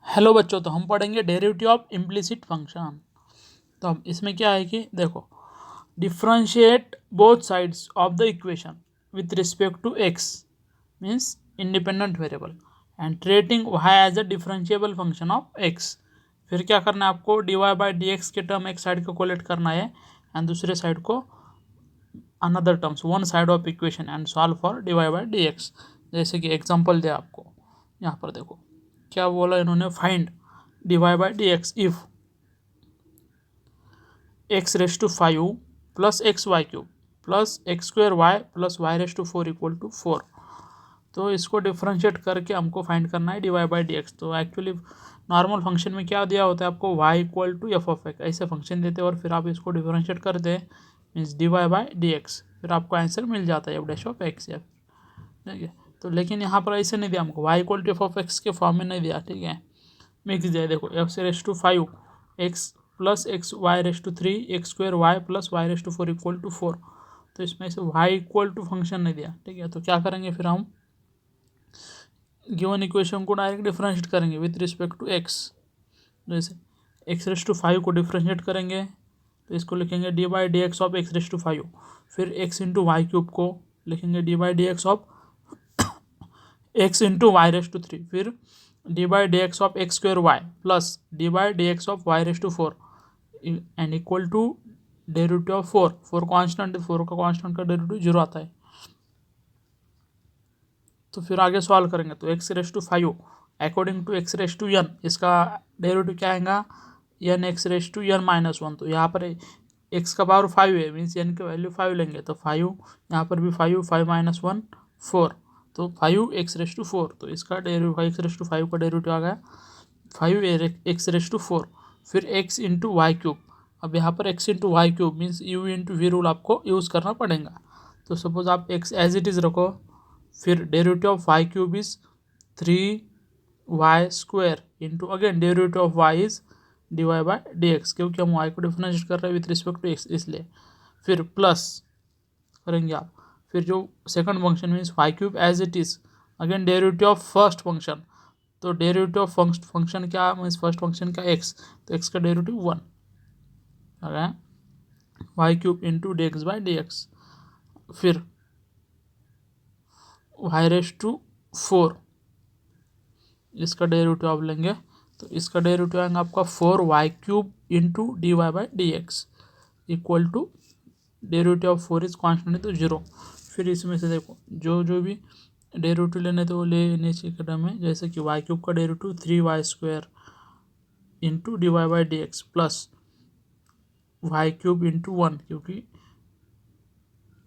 Hello बच्चों, तो हम पढ़ेंगे डेरिवेटिव ऑफ इम्प्लिसिट फंक्शन। तो हम इसमें क्या है कि देखो, differentiate both sides of the equation with respect to x means independent variable and treating y as a differentiable function of x. फिर क्या करना है आपको, d Y by D x के टर्म एक साइड को कोलेक्ट करना है एंड दूसरे साइड को another terms one side of equation and solve for d Y by D x. जैसे कि एग्जांपल दिया आपको, यहाँ पर देखो क्या बोला इन्होंने, find d Y by D x if x raise to 5 plus x y cube plus x square y plus y raise to 4 equal to 4। तो इसको डिफ्रेंशिएट करके हमको फाइंड करना है d Y by D x. तो actually normal function में क्या दिया होता है आपको, y equal to f of x ऐसे फंक्शन देते हैं और फिर आप इसको डिफ्रेंशिएट करते हैं means d Y by D x, फिर आपको आंसर मिल जाता है एफ डैश ऑफ एक्स। या ठीक है, तो लेकिन यहाँ पर ऐसे नहीं दिया हमको, y equal to f of x के फॉर्म में नहीं दिया, ठीक है, मिक्स दिया। देखो एफ से raise to 5 x plus x y raise to 3 x square y plus y raise to 4 equal to 4। तो इसमें से वाई इक्वल टू फंक्शन नहीं दिया, ठीक है। तो क्या करेंगे फिर हम गिवन इक्वेशन को डायरेक्ट डिफरेंशिएट करेंगे विथ रिस्पेक्ट टू एक्स। जैसे एक्स रेस टू 5 को डिफरेंशिएट करेंगे तो इसको लिखेंगे d by D x of x raise to 5। फिर एक्स इंटू वाई क्यूब को लिखेंगे d by D x of x into y raise to 3। फिर d by D x of x square y plus d by D x of y raise to 4 and equal to derivative of 4 constant, 4 का constant का derivative 0 आता है। तो फिर आगे solve करेंगे तो x raise to 5 according to x raise to n, इसका डेरिवेटिव क्या आएगा, n x raise to n minus 1। तो यहाँ पर एक्स का पावर 5 है मीन्स एन की वैल्यू 5 लेंगे, तो 5 यहाँ पर भी 5 माइनस 1 4, तो 5 एक्स रेस टू 4। तो इसका डेरिवेटिव एक्स रेस टू 5 का डेरिवेटिव आ गया 5 एक्स रेस टू 4। फिर एक्स इंटू वाई क्यूब, अब यहाँ पर x into y cube means u into v rule आपको यूज़ करना पड़ेगा। तो सपोज आप एक्स एज इट इज़ रखो, फिर derivative of y cube is 3y square into again derivative of y is d Y by D x, क्योंकि हम y को डिफरेंशिएट कर रहे हैं विथ रिस्पेक्ट टू x इसलिए। फिर प्लस करेंगे आप, फिर जो second function means y cube as it is again derivative of first function. तो डेरिवेटिव ऑफ फंक्शन क्या मीन्स फर्स्ट फंक्शन का x, तो x का डेरिवेटिव 1 आ गया y cube into d x by D x. फिर वाई रेस टू 4 इसका derivative आप लेंगे तो इसका डेरिवेटिव आएगा आपका 4y cube into d Y by D x equal to derivative of 4 is constant है तो 0। फिर इसमें से देखो जो जो भी डेरिवेटिव लेने तो वो लेने चाहिए टर्म में, जैसे कि y क्यूब का derivative 3y square into d Y by D x plus Y cube into 1, क्योंकि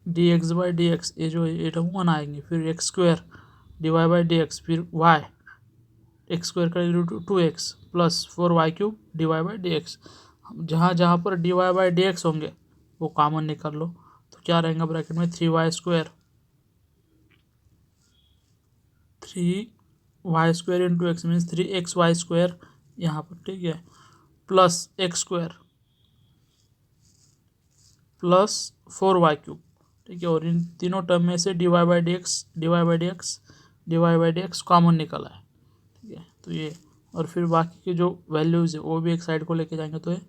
d x by D x ये जो ये टर्म 1 आएंगे। फिर x square d Y by D x, फिर वाई एक्स स्क्वायर का derivative 2x plus 4y cube d Y by D x. जहाँ जहाँ पर d Y by D x होंगे वो कॉमन निकाल लो, तो क्या रहेगा ब्रैकेट में 3y square, 3y square into x means 3xy square यहाँ पर, ठीक है, plus x square plus 4y cube, ठीक है। और इन तीनों टर्म में से d Y by D x d Y by D x d Y by D x common निकला है, ठीक है। तो ये और फिर बाकी के जो वैल्यूज़ है वो भी एक साइड को लेके जाएंगे, तो ये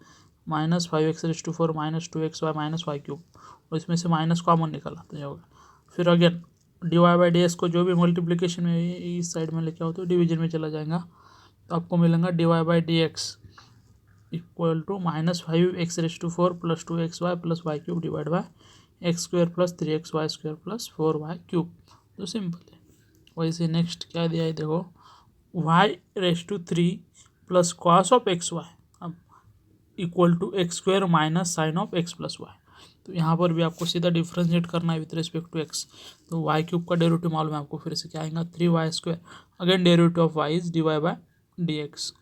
minus 5x raise to 4 minus 2xy minus y cube, और इसमें से माइनस कॉमन निकला तो ये होगा। फिर again d Y by D x को जो भी मल्टीप्लिकेशन में इस साइड में लेके आओ तो डिवीजन में चला जाएगा, तो आपको मिलेगा D Y by D x equal to minus 5x raise to 4 plus 2xy plus Y cube divide by X square plus 3xy square plus 4y cube. तो सिंपल है। वैसे नेक्स्ट क्या दिया है देखो, y raise to 3 plus cos of X Y अब equal to X square minus sine of X plus Y. तो यहाँ पर भी आपको सीधा डिफ्रेंशिएट करना है विथ रिस्पेक्ट टू एक्स। तो वाई क्यूब का डेरिवेटिव मालूम है आपको, फिर से क्या आएगा 3y square again derivative of y is d Y by D x,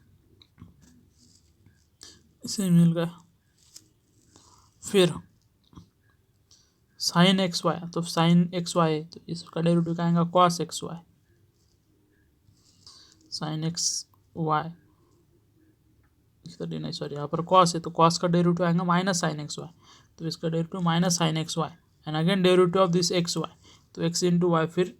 इसे मिल गया। फिर साइन एक्स वाई, तो साइन एक्स वाई है तो इसका डेरिवेटिव क्या आएगा cos x y, sine x y नहीं सॉरी यहाँ पर कॉस है तो कॉस का डेरिवेटिव आएगा माइनस साइन एक्स वाई, तो इसका derivative minus sine x y and again derivative of this x y, तो एक्स इंटू वाई, फिर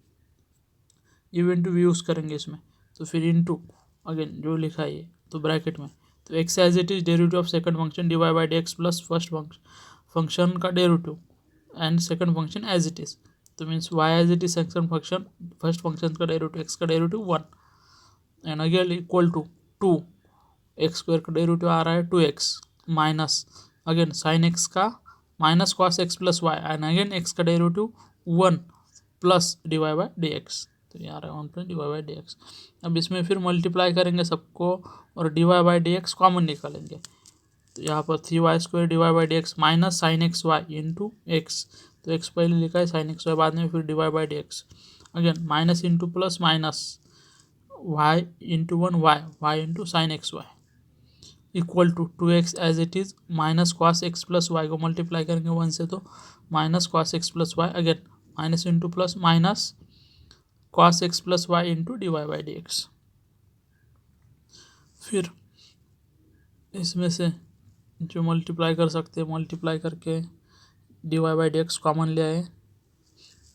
यू इंटू वी यूज़ करेंगे इसमें, तो फिर इंटू अगेन जो लिखा है ये तो ब्रैकेट में, तो x as it is derivative of second function divide by D x plus first function का derivative and second function as it is, तो means y as it is second function first function का derivative x का derivative 1 and again equal to 2 x square का derivative आ रहा है 2x minus again sine x का minus cos x plus y and again x का derivative 1 plus divide by D x, तो ये आ रहा है 1 plus divide by D x. अब इसमें फिर मल्टीप्लाई करेंगे सबको और divide by D x common निकालेंगे, तो यहाँ पर 3y square divide by D x minus sine x y into x, तो एक्स पहले लिखा है साइन एक्स वाई बाद में फिर divide by D x again minus into plus minus y into 1 Y into sine x y equal to 2x as it is minus cos x plus y को multiply करेंगे 1 से तो minus cos x plus y again minus into plus minus cos x plus y into divide by D x. फिर इसमें से जो multiply कर सकते हैं मल्टीप्लाई करके divide by D x common ले आए,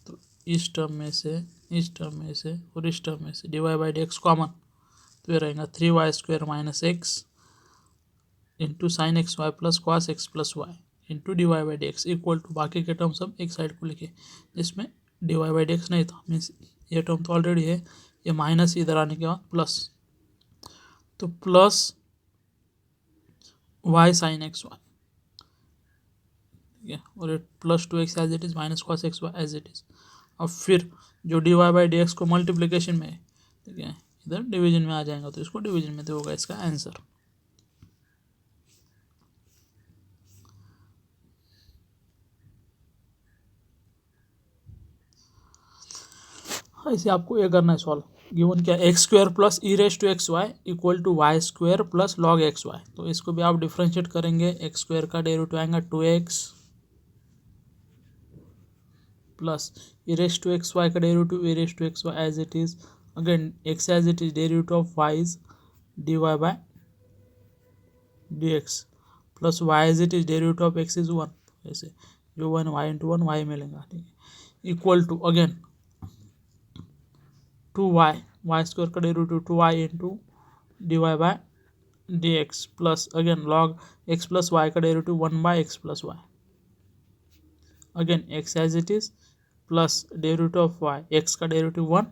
तो इस टर्म में से इस टर्म में से और इस टर्म में से divide by D x common, तो ये रहेगा 3y square minus x into sine x y plus cos x plus y into divide by D x equal to बाकी के टर्म सब एक साइड को लिखे, जिसमें डिवाइड बाई डी एक्स नहीं था मीन्स ये टर्म तो ऑलरेडी है, ये माइनस इधर आने के बाद प्लस, तो plus y sine x y, ठीक है, और ये plus 2x as it is minus cos x y as it is. अब फिर जो डिवाइड बाई डी एक्स को मल्टीप्लिकेशन में है, ठीक है, इधर डिवीजन में आ जाएगा तो इसको डिवीजन में तो होगा इसका आंसर। ऐसे आपको ये करना है सॉल्व, गिवन क्या x square plus e raise to x y equal to y square plus log x y, तो इसको भी आप डिफ्रेंशिएट करेंगे, एक्स स्क्वायर का डेरिवेटिव आएगा 2x plus e raise to x y का derivative e raise to x y as it is again x as it is derivative of y is divide by d x plus y as it is derivative of x is 1, ऐसे जो 1 Y into 1 Y मिलेगा, ठीक है, equal to again 2y y square का derivative 2y into divide by d x plus again log x plus y का derivative 1 by x plus y again x as it is plus derivative of y x का derivative 1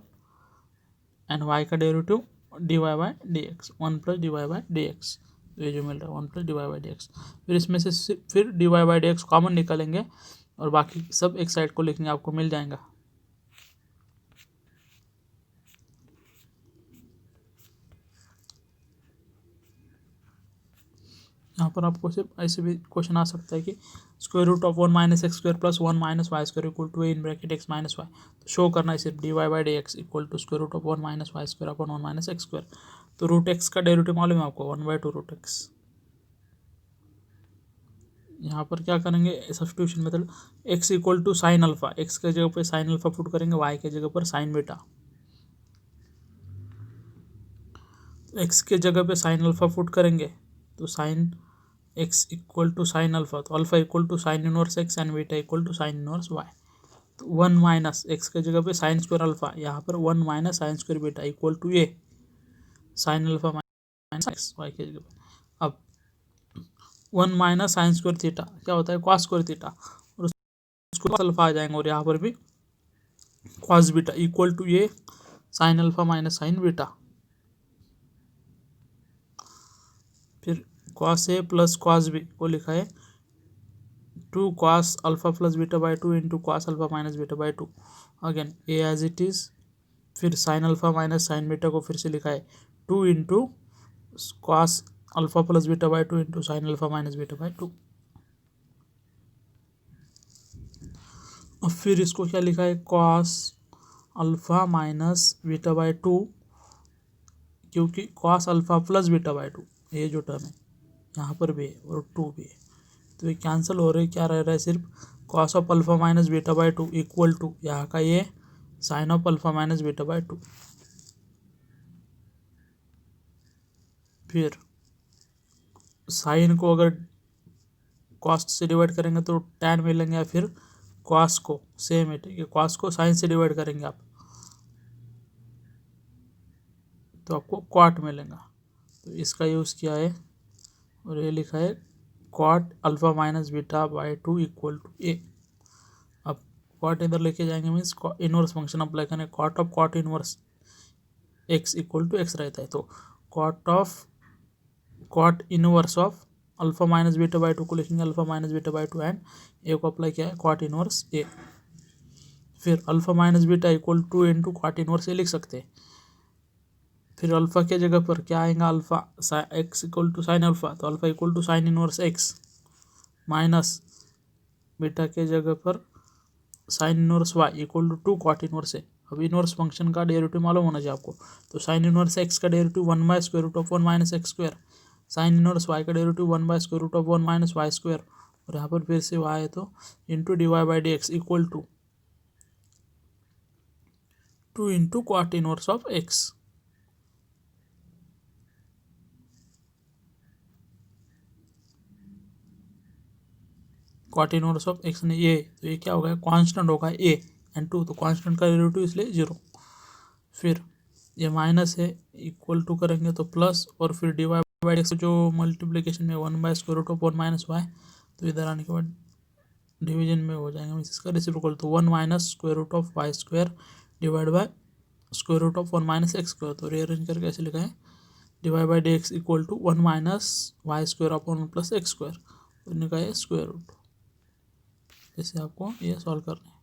and y का derivative divide by d x 1 plus divide by d x, तो ये जो मिल रहा है 1 plus divide by d x. फिर इसमें से फिर divide by d x common निकालेंगे और बाकी सब एक साइड को लिखेंगे, आपको मिल जाएगा। यहाँ पर आपको सिर्फ ऐसे भी क्वेश्चन आ सकता है कि square root of 1 minus x square plus 1 minus y square equal to a in bracket x minus y, तो शो करना है सिर्फ d Y by D x equal to square root of 1 minus y square upon 1 minus x square, तो root x का derivative मालूम है आपको 1/2 root x. यहाँ पर क्या करेंगे substitution method, x equal to sine alpha, x के जगह पर साइन अल्फा पुट करेंगे, वाई के जगह पर साइन बीटा, एक्स के जगह पे साइन अल्फा पुट करेंगे तो sine x equal to sine alpha, तो alpha equal to sine inverse x and beta equal to sine inverse y, तो 1 माइनस एक्स के जगह पे साइन स्क्वायर अल्फा, यहाँ पर 1 minus sine square beta equal to a sine alpha minus x y के जगह पे। अब 1 माइनस साइन स्क्वायर थीटा क्या होता है कॉस स्क्वायर थीटा, और उसको अल्फा आ जाएंगे और यहाँ पर भी cos beta equal to a sine alpha minus sine beta, फिर cos a plus cos b को लिखा है 2 cos alpha plus beta by 2 into cos alpha minus beta by 2 again a as it is, फिर sine alpha minus sine beta को फिर से लिखा है 2 into cos alpha plus beta by 2 into sine alpha minus beta by 2, और फिर इसको क्या लिखा है cos alpha minus beta by 2, क्योंकि cos alpha plus beta by 2 ये जो टर्म है यहाँ पर भी है और 2 भी है, तो ये कैंसिल हो रहा है, क्या रह रहा है सिर्फ cos of alpha minus beta by 2 equal to यहाँ का ये sine of alpha minus beta by 2, फिर साइन को अगर कॉस्ट से डिवाइड करेंगे तो टैन मिलेंगे, या फिर कॉस को सेम है, ठीक है, कॉस को साइन से डिवाइड करेंगे आप तो आपको क्वाट मिलेगा। तो इसका यूज़ किया है और ये लिखा है cot alpha minus beta by 2 equal to a. अब क्वाट इधर लेके जाएंगे मीन्स इनवर्स फंक्शन अप्लाई करें, cot of cot inverse x equal to x रहता है। तो cot inverse of alpha minus beta by 2 को लिखेंगे alpha minus beta by 2 and a को अप्लाई किया है क्वाट इनवर्स ए। फिर alpha minus beta equal to into cot inverse a लिख सकते हैं। फिर अल्फ़ा के जगह पर क्या आएगा, alpha x equal to sine alpha, तो alpha equal to sine inverse x minus beta के जगह पर sine inverse y equal to 2 cot inverse a. अब इनवर्स फंक्शन का डेरिवेटिव मालूम होना चाहिए आपको। तो साइन इनवर्स एक्स का derivative 1 by square root of 1 minus x square, sine inverse y का derivative 1 by square root of 1 minus y square, और यहाँ पर फिर से वाई है तो into d Y by D x equal to 2 into cot inverse of x. Cot inverse of x ने ये, तो ये क्या होगा, कांस्टेंट होगा ए एंड 2, तो कांस्टेंट का डेरिवेटिव इसलिए 0। फिर ये माइनस है इक्वल टू करेंगे तो प्लस, और फिर डी वाई बाई एक्स जो मल्टीप्लिकेशन में 1 by square root of 1 minus y, तो इधर आने के बाद डिवीजन में हो जाएगा मीन्स इसका रेसिप्रोकल, तो 1 minus square root of y square divide by square root of 1 minus x square. तो रीअरेंज करके ऐसे लिखा है divide by D x equal to 1 minus y square upon 1 plus x square, इनका है स्क्वायर रूट। जैसे आपको ये सॉल्व करना है।